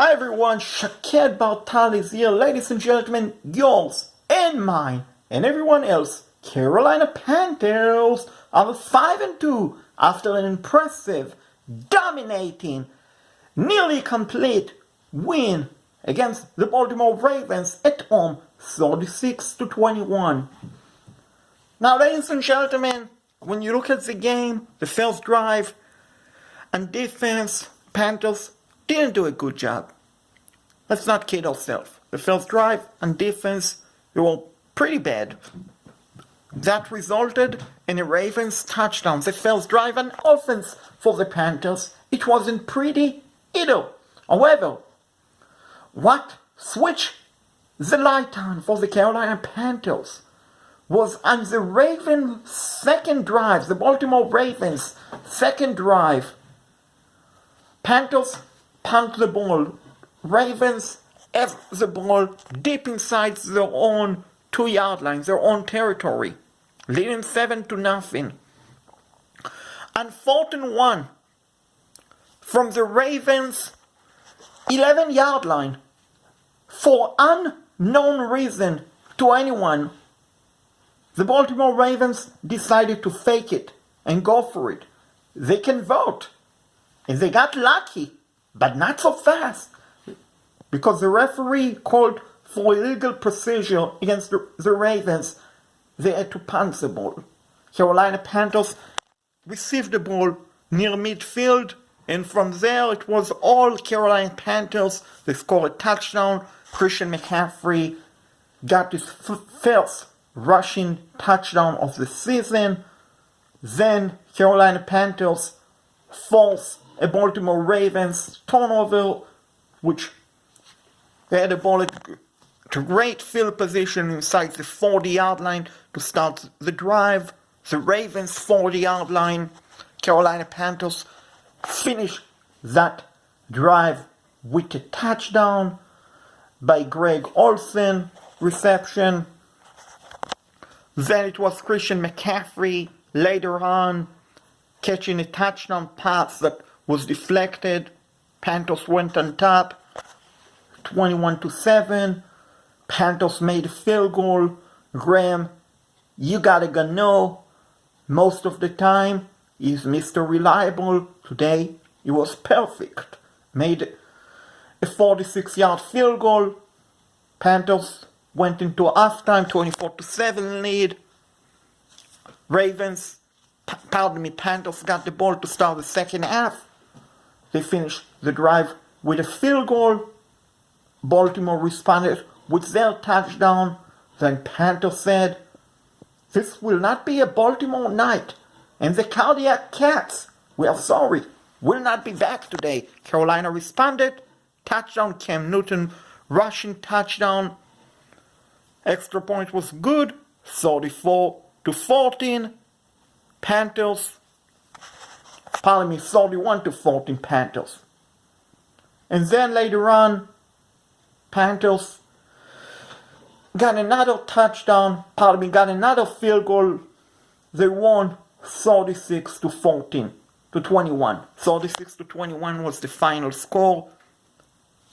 Hi everyone, Shakir Bartal here, ladies and gentlemen, yours and mine and everyone else. Carolina Panthers are 5-2 after an impressive, dominating, nearly complete win against the Baltimore Ravens at home, 36-21. Now, ladies and gentlemen, when you look at the game, the first drive, and defense, Panthers didn't do a good job. Let's not kid ourselves. The first drive and defense, they were pretty bad. That resulted in a Ravens touchdown. The first drive and offense for the Panthers, it wasn't pretty either. However, what switched the light on for the Carolina Panthers was on the Ravens' second drive, the Baltimore Ravens' second drive. Panthers punt the ball. Ravens have the ball deep inside their own 2-yard line, their own territory, leading 7-0. On 4th and 1, from the Ravens' 11-yard line, for unknown reason to anyone, the Baltimore Ravens decided to fake it and go for it. They convert, and they got lucky, but not so fast, because the referee called for illegal procedure against the Ravens. They had to punt the ball. Carolina Panthers received the ball near midfield, and from there it was all Carolina Panthers. They scored a touchdown. Christian McCaffrey got his first rushing touchdown of the season. Then Carolina Panthers forced a Baltimore Ravens turnover, which they had the ball at great field position inside the 40-yard line to start the drive. The Ravens' 40-yard line. Carolina Panthers finished that drive with a touchdown by Greg Olsen reception. Then it was Christian McCaffrey later on catching a touchdown pass that was deflected. Panthers went on top, 21-7. Panthers made a field goal. Graham, you gotta go know, most of the time he's Mr. Reliable. Today he was perfect. Made a 46-yard field goal. Panthers went into halftime 24-7 lead. Panthers got the ball to start the second half. They finished the drive with a field goal. Baltimore responded with their touchdown. Then Panthers said, "This will not be a Baltimore night, and the Cardiac Cats, we are sorry, will not be back today." Carolina responded. Touchdown, Cam Newton, rushing touchdown. Extra point was good, 34-14. Panthers, 31-14 Panthers. And then later on, Panthers got another touchdown, got another field goal. They won 36-21. 36-21 was the final score.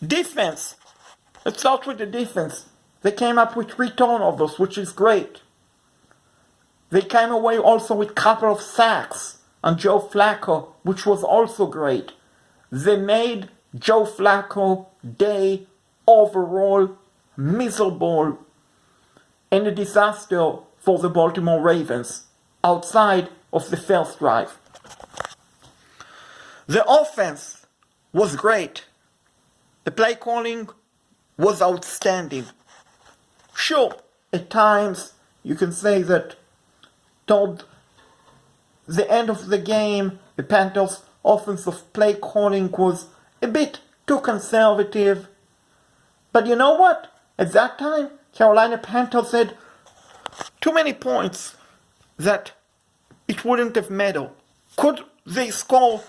Defense. Let's start with the defense. They came up with 3 turnovers, which is great. They came away also with a couple of sacks on Joe Flacco, which was also great. They made Joe Flacco day overall miserable and a disaster for the Baltimore Ravens outside of the first drive. The offense was great. The play calling was outstanding. Sure, at times you can say that toward the end of the game, the Panthers' offensive play calling was a bit too conservative. But you know what? At that time, Carolina Panthers had too many points that it wouldn't have mattered. Could they score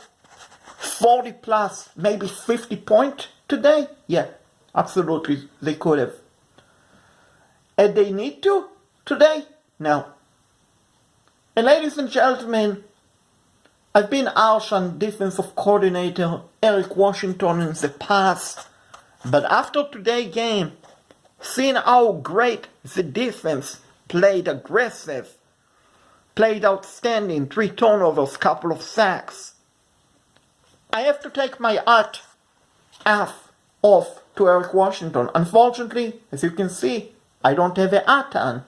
40 plus, maybe 50 points today? Yeah, absolutely, they could have. And they need to today? No. And ladies and gentlemen, I've been harsh on defensive coordinator Eric Washington in the past. But after today's game, seeing how great the defense played aggressive, played outstanding, 3 turnovers, couple of sacks, I have to take my hat off to Eric Washington. Unfortunately, as you can see, I don't have a hat on,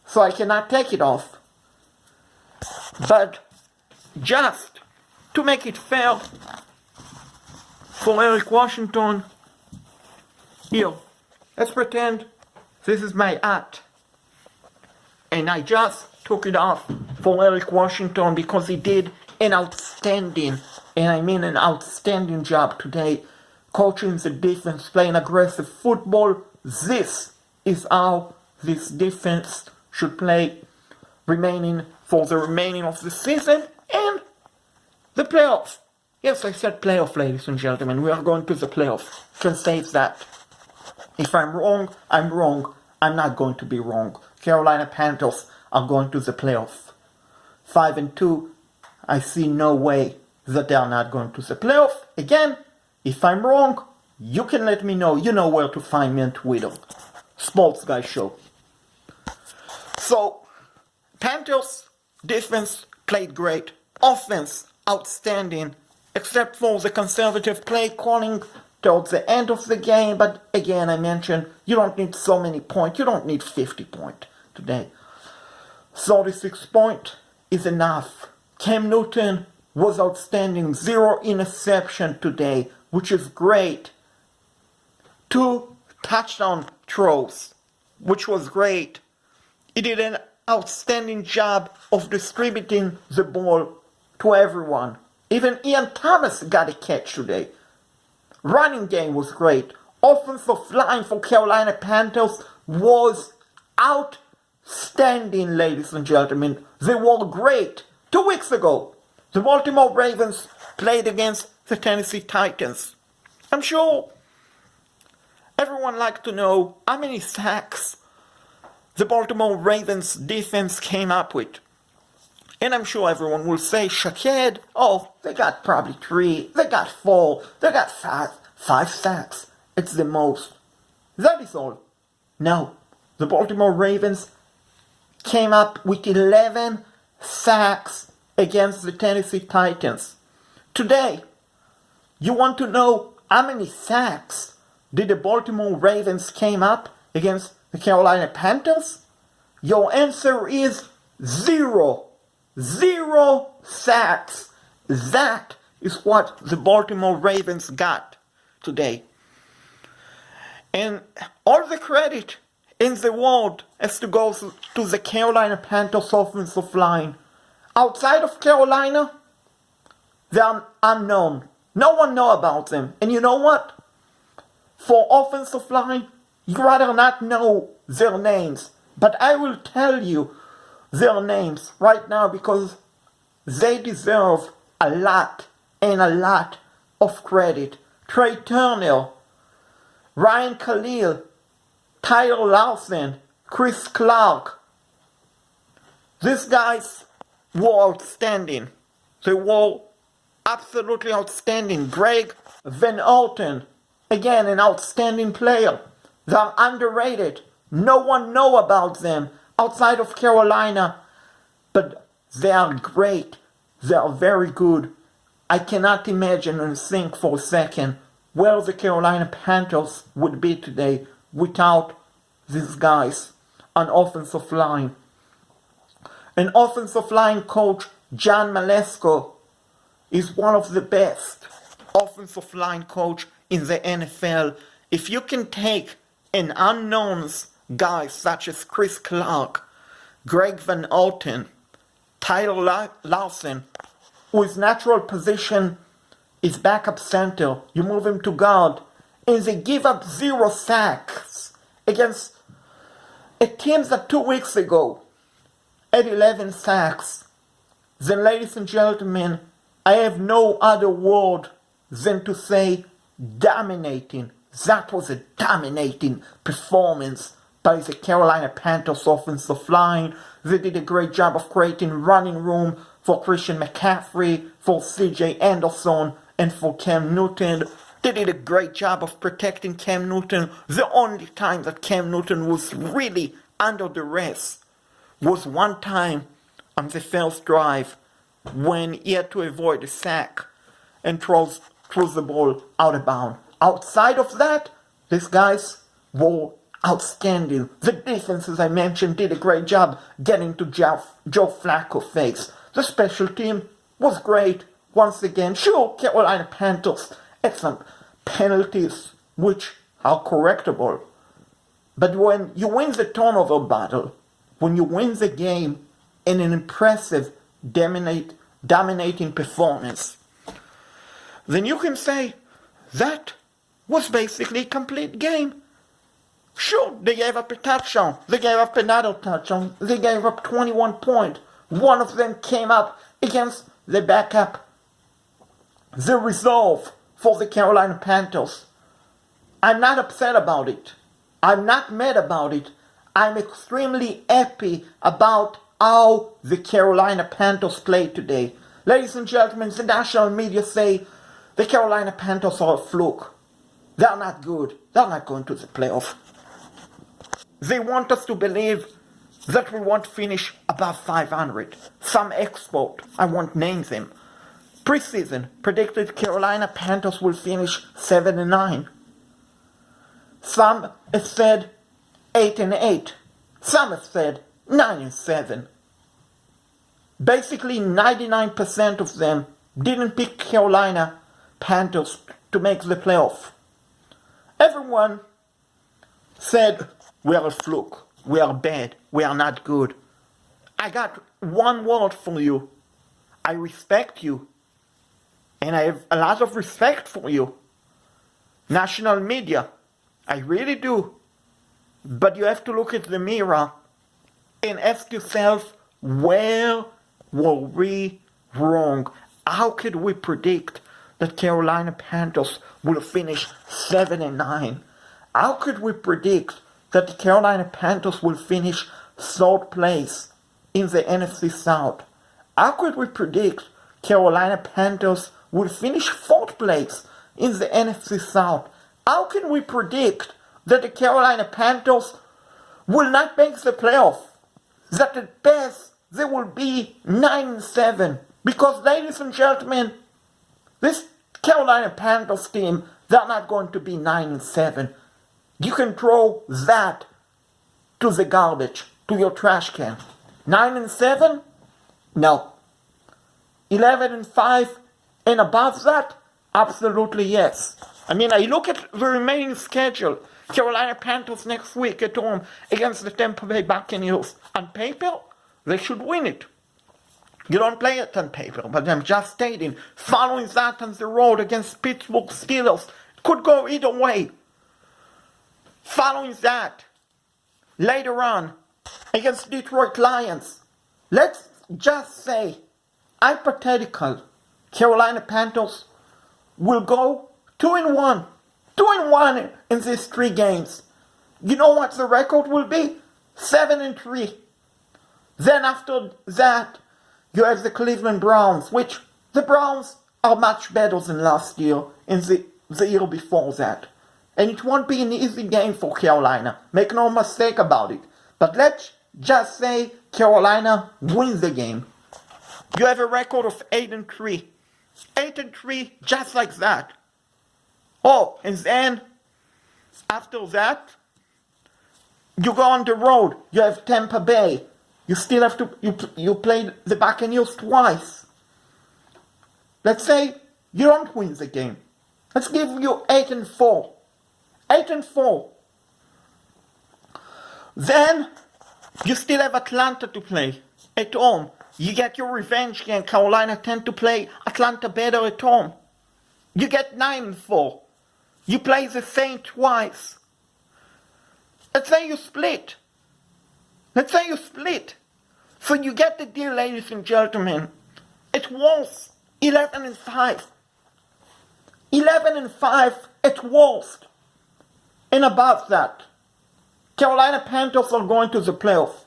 so I cannot take it off. But just to make it fair for Eric Washington, here, let's pretend this is my hat, and I just took it off for Eric Washington because he did an outstanding, and I mean an outstanding job today, coaching the defense, playing aggressive football. This is how this defense should play for the remaining of the season and the playoffs. Yes, I said playoff, ladies and gentlemen. We are going to the playoffs. Can save that. If I'm wrong, I'm wrong. I'm not going to be wrong. Carolina Panthers are going to the playoffs. 5-2. I see no way that they are not going to the playoffs. Again, if I'm wrong, you can let me know. You know where to find me on Twitter. Sports Guy Show. So, Panthers defense played great. Offense outstanding, except for the conservative play calling towards the end of the game. But again, I mentioned you don't need so many points. You don't need 50 points today. 36 points is enough. Cam Newton was outstanding. 0 interception today, which is great. 2 touchdown throws, which was great. He did an outstanding job of distributing the ball to everyone. Even Ian Thomas got a catch today. Running game was great. Offensive line for Carolina Panthers was outstanding, ladies and gentlemen. They were great. 2 weeks ago, the Baltimore Ravens played against the Tennessee Titans. I'm sure everyone likes to know how many sacks the Baltimore Ravens defense came up with. And I'm sure everyone will say, Shaked, oh, they got probably 3, they got 4, they got 5 sacks. It's the most. That is all. No, the Baltimore Ravens came up with 11 sacks against the Tennessee Titans. Today, you want to know how many sacks did the Baltimore Ravens came up against the Carolina Panthers? Your answer is 0. 0 sacks. That is what the Baltimore Ravens got today. And all the credit in the world has to go to the Carolina Panthers offensive line. Outside of Carolina, they are unknown. No one knows about them. And you know what? For offensive line, you'd rather not know their names. But I will tell you their names right now because they deserve a lot and a lot of credit. Trey Turner, Ryan Khalil, Tyler Larsen, Chris Clark. These guys were outstanding. They were absolutely outstanding. Greg Van Alten, again an outstanding player. They're underrated. No one knows about them outside of Carolina, but they are great. They are very good. I cannot imagine and think for a second where the Carolina Panthers would be today without these guys on offensive line. An offensive line coach, John Malesko, is one of the best offensive line coach in the NFL. If you can take an unknowns guys such as Chris Clark, Greg Van Alten, Tyler Larsen, whose natural position is backup center, you move him to guard, and they give up 0 sacks against a team that 2 weeks ago had 11 sacks. Then, ladies and gentlemen, I have no other word than to say dominating. That was a dominating performance by the Carolina Panthers offensive line. They did a great job of creating running room for Christian McCaffrey, for CJ Anderson, and for Cam Newton. They did a great job of protecting Cam Newton. The only time that Cam Newton was really under duress was one time on the first drive when he had to avoid a sack and throws the ball out of bounds. Outside of that, these guys were outstanding. The defense, as I mentioned, did a great job getting to Joe Flacco's face. The special team was great. Once again, sure, Carolina Panthers had some penalties which are correctable. But when you win the turnover battle, when you win the game in an impressive, dominating performance, then you can say that was basically a complete game. Sure, they gave up a touchdown. They gave up another touchdown. They gave up 21 points. One of them came up against the backup. The resolve for the Carolina Panthers. I'm not upset about it. I'm not mad about it. I'm extremely happy about how the Carolina Panthers played today. Ladies and gentlemen, the national media say the Carolina Panthers are a fluke. They're not good. They're not going to the playoff. They want us to believe that we won't finish above 500. Some expert, I won't name them, preseason predicted Carolina Panthers will finish 7-9. Some have said 8-8. Some have said 9-7. Basically, 99% of them didn't pick Carolina Panthers to make the playoff. Everyone said, we are a fluke, we are bad, we are not good. I got one word for you. I respect you. And I have a lot of respect for you. National media, I really do. But you have to look at the mirror and ask yourself, where were we wrong? How could we predict that Carolina Panthers will finish 7-9? How could we predict that the Carolina Panthers will finish third place in the NFC South? How could we predict Carolina Panthers will finish fourth place in the NFC South? How can we predict that the Carolina Panthers will not make the playoff? That at best they will be 9-7. Because, ladies and gentlemen, this Carolina Panthers team, they're not going to be 9-7. You can throw that to the garbage, to your trash can. 9-7? No. 11-5 and above that? Absolutely yes. I mean, I look at the remaining schedule. Carolina Panthers next week at home against the Tampa Bay Buccaneers. On paper, they should win it. You don't play it on paper, but I'm just stating, following that on the road against Pittsburgh Steelers, it could go either way. Following that, later on, against Detroit Lions, let's just say, hypothetical, Carolina Panthers will go 2-1. 2-1 in these 3 games. You know what the record will be? 7-3. Then after that, you have the Cleveland Browns, which the Browns are much better than last year and the year before that. And it won't be an easy game for Carolina. Make no mistake about it. But let's just say Carolina wins the game. You have a record of 8-3. 8-3, just like that. Oh, and then, after that, you go on the road. You have Tampa Bay. You still have to, you play the Buccaneers twice. Let's say you don't win the game. Let's give you 8-4. 8-4. Then, you still have Atlanta to play at home. You get your revenge game. Carolina tend to play Atlanta better at home. You get 9-4. You play the Saints twice. Let's say you split. Let's say you split. So you get the deal, ladies and gentlemen. It was 11-5. 11-5 at worst. And above that, Carolina Panthers are going to the playoff.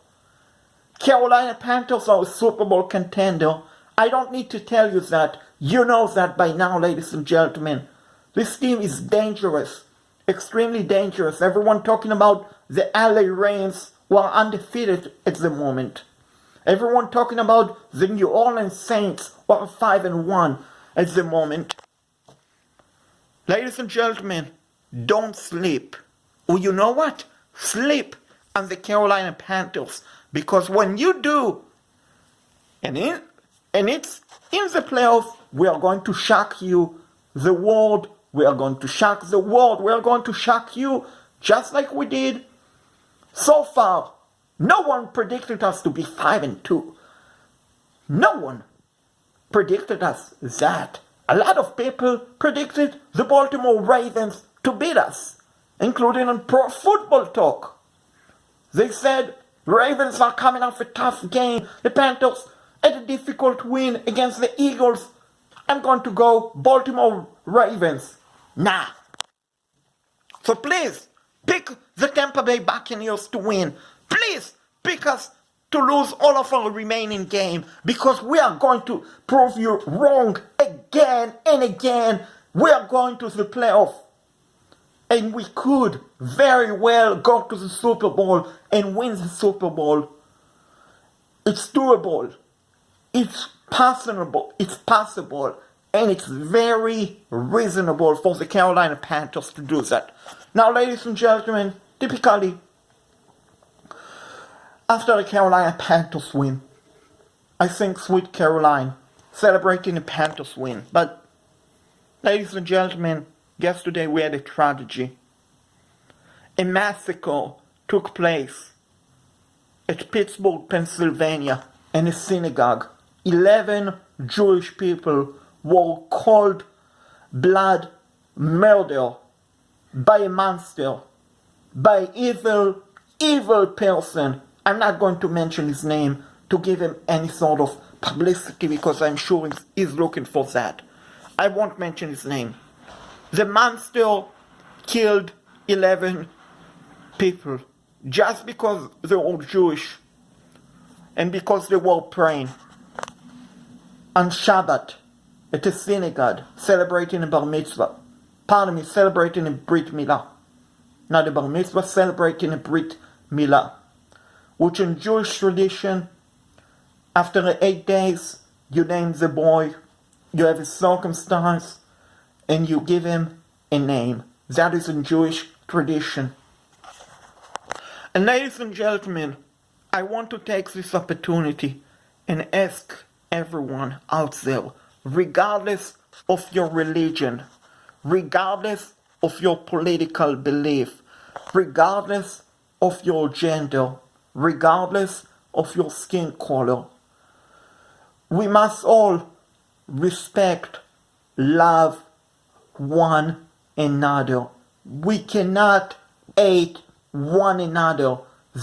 Carolina Panthers are a Super Bowl contender. I don't need to tell you that. You know that by now, ladies and gentlemen. This team is dangerous, extremely dangerous. Everyone talking about the LA Rams who are undefeated at the moment. Everyone talking about the New Orleans Saints who are 5-1 at the moment. Ladies and gentlemen, don't sleep. Or you know what? Sleep on the Carolina Panthers. Because when you do, and it's in the playoffs, we are going to shock you, the world. We are going to shock the world. We are going to shock you just like we did so far. No one predicted us to be 5-2. No one predicted us that. A lot of people predicted the Baltimore Ravens to beat us, including on Pro Football Talk. They said Ravens are coming off a tough game. The Panthers had a difficult win against the Eagles. I'm going to go Baltimore Ravens. Nah. So please, pick the Tampa Bay Buccaneers to win. Please, pick us to lose all of our remaining game. Because we are going to prove you wrong again and again. We are going to the playoff. And we could very well go to the Super Bowl and win the Super Bowl. It's doable. It's possible. And it's very reasonable for the Carolina Panthers to do that. Now, ladies and gentlemen, typically, after the Carolina Panthers win, I think Sweet Caroline celebrating the Panthers win. But, ladies and gentlemen, yesterday we had a tragedy. A massacre took place at Pittsburgh, Pennsylvania, in a synagogue. 11 Jewish people were cold blood murder by a monster, by evil person. I'm not going to mention his name to give him any sort of publicity because I'm sure he's looking for that. I won't mention his name. The monster killed 11 people just because they were Jewish and because they were praying on Shabbat at a synagogue, celebrating a bar mitzvah. Celebrating a brit milah. Not a bar mitzvah, celebrating a brit milah. Which in Jewish tradition, after 8 days, you name the boy, you have a circumstance, and you give him a name. That is in Jewish tradition. And ladies and gentlemen, I want to take this opportunity and ask everyone out there, regardless of your religion, regardless of your political belief, regardless of your gender, regardless of your skin color, we must all respect, love one another. We cannot hate one another.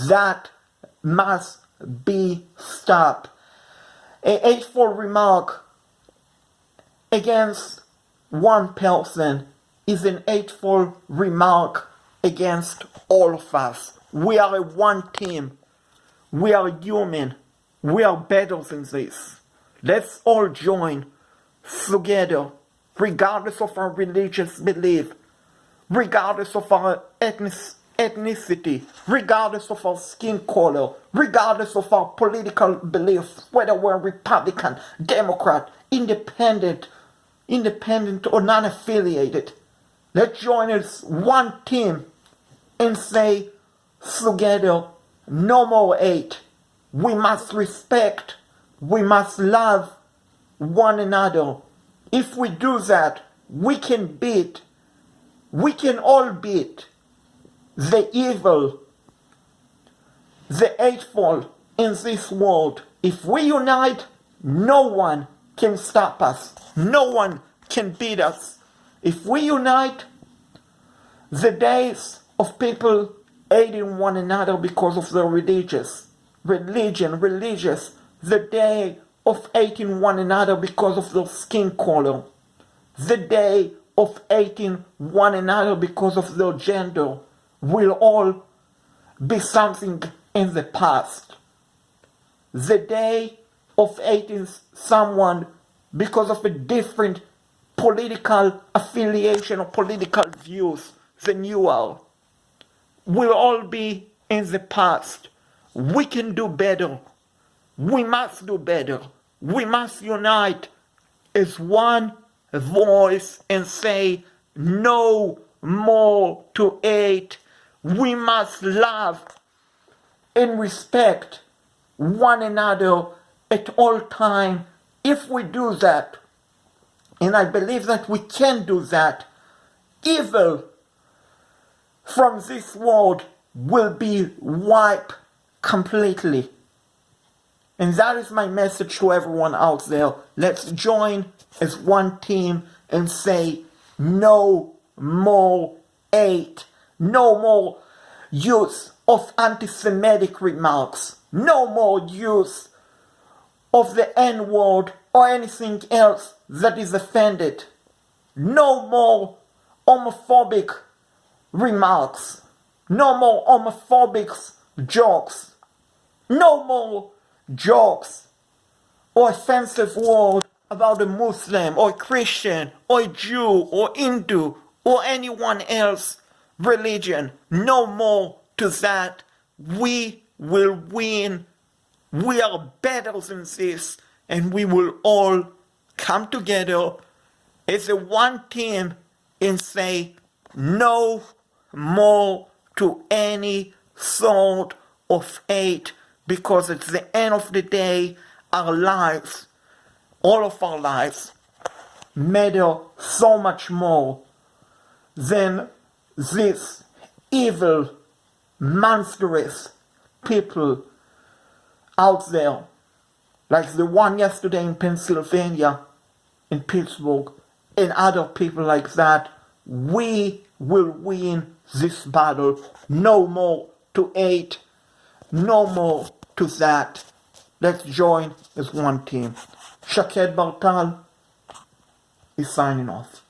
That must be stopped. A hateful remark against one person is an hateful remark against all of us. We are a one team. We are human. We are better than this. Let's all join together, regardless of our religious belief, regardless of our ethnicity, regardless of our skin color, regardless of our political beliefs, whether we're Republican, Democrat, independent or non-affiliated. Let's join as one team and say together, no more hate. We must respect, we must love one another. If we do that, we can all beat the evil, the hateful in this world. If we unite, no one can stop us. No one can beat us. If we unite, the days of people hating one another because of their religious, the day of hating one another because of their skin color, the day of hating one another because of their gender, will all be something in the past. The day of hating someone because of a different political affiliation or political views than you are. We'll all be in the past. We can do better. We must do better. We must unite as one voice and say no more to hate. We must love and respect one another at all times. If we do that, and I believe that we can do that, evil from this world will be wiped completely. And that is my message to everyone out there. Let's join as one team and say no more hate, no more use of anti-Semitic remarks, no more use of the N-word or anything else that is offended, no more homophobic remarks, no more homophobic jokes, no more jokes or offensive words about a Muslim or Christian or Jew or Hindu or anyone else religion. No more to that. We will win. We are better than this, and we will all come together as a one team and say no more to any sort of hate, because at the end of the day, our lives, all of our lives, matter so much more than this evil, monstrous people out there, like the one yesterday in Pennsylvania, in Pittsburgh, and other people like that. We will win this battle. No more to hate, no more to that. Let's join as one team. Shaked Bartal is signing off.